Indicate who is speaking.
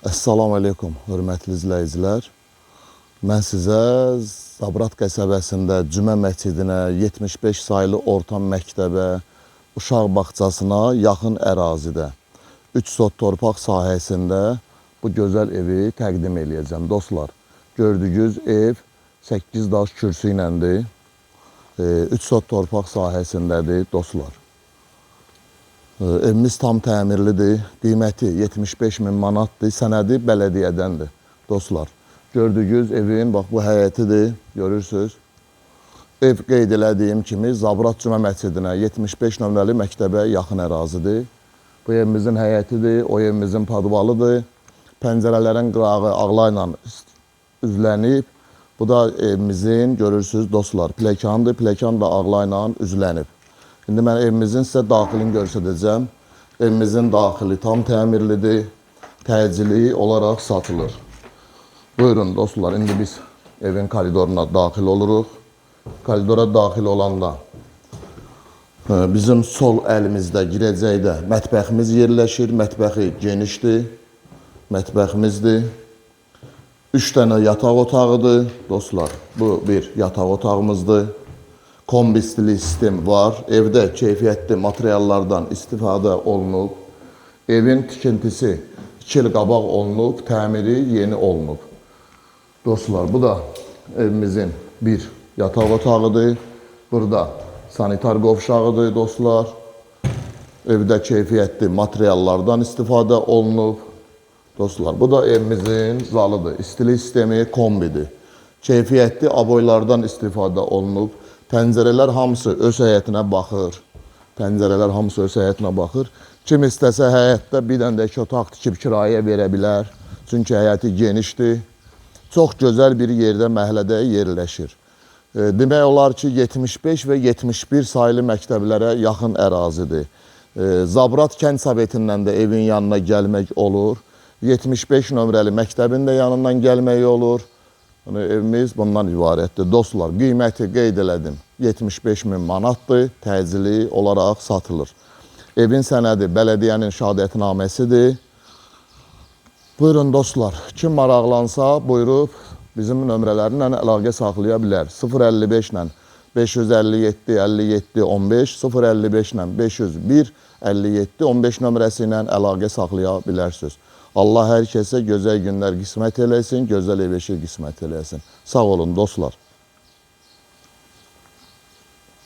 Speaker 1: Assalamu aleykum, hörmətli izləyicilər. Mən sizə Zabrat qəsəbəsində Cümə məscidinə, 75 saylı orta məktəbə, uşaq bağçasına yaxın ərazidə 3 sot torpaq sahəsində bu gözəl evi təqdim eləyəcəm. Dostlar, gördüyünüz ev 8 daş kürsü iləndir. 3 sot torpaq sahəsindədir, dostlar. Evimiz tam təmirlidir, qiyməti 75 min manatdır, sənədi bələdiyyədəndir, dostlar. Gördüyünüz evin, bax bu həyətidir, görürsünüz. Ev qeyd elədiyim kimi Zabrat Cümə məscidinə, 75 nömrəli məktəbə yaxın ərazidir. Bu evimizin həyətidir, o evimizin padvalıdır. Pəncərələrin qırağı ağlayla üzlənib. Bu da evimizin, görürsünüz dostlar, pləkandır, pləkan da ağlayla üzlənib. İndi mən evimizin sizə daxilini göstərəcəm. Evimizin daxili tam təmirlidir, təcili olaraq satılır. Buyurun dostlar, indi biz evin koridoruna daxil oluruq. Koridora daxil olanda bizim sol əlimizdə girəcəkdə mətbəximiz yerləşir. Mətbəxi genişdir, mətbəximizdir. 3 dənə yataq otağıdır, dostlar. Bu bir yataq otağımızdır. Kombi stili sistem var. Evdə keyfiyyətli materiallardan istifadə olunub. Evin tikintisi 2 il qabaq olunub, təmiri yeni olunub. Dostlar, bu da evimizin bir yataq otağıdır. Burada sanitar qovşağıdır, dostlar. Evdə keyfiyyətli materiallardan istifadə olunub. Dostlar, bu da evimizin zalıdır. İstili sistemi kombidir. Keyfiyyətli aboylardan istifadə olunub. Pəncərələr hamısı öz həyətinə baxır. Pəncərələr hamısı öz həyətinə baxır. Kim istəsə həyətdə bir dənə də iki otaq tikib kirayə verə bilər. Çünki həyəti genişdir. Çox gözəl bir yerdə, məhəllədə yerləşir. Demək olar ki, 75 və 71 saylı məktəblərə yaxın ərazidir. Zabrat kənd sovetindən də evin yanına gəlmək olur. 75 nömrəli məktəbin də yanından gəlmək olur. Evimiz bundan ibarətdir. Dostlar, qiyməti qeyd elədim. 75 min manatdır, təcili olaraq satılır. Evin sənədi bələdiyyənin şahadətnaməsidir. Buyurun dostlar, kim maraqlansa buyurub bizim nömrələrlə əlaqə saxlaya bilər. 055 ilə 557 57 15, 055 ilə 501 57 15 nömrəsi ilə əlaqə saxlaya bilərsiniz. Allah hər kəsə gözəl günlər qismət eləsin, gözəl ev eşik qismət eləsin. Sağ olun dostlar.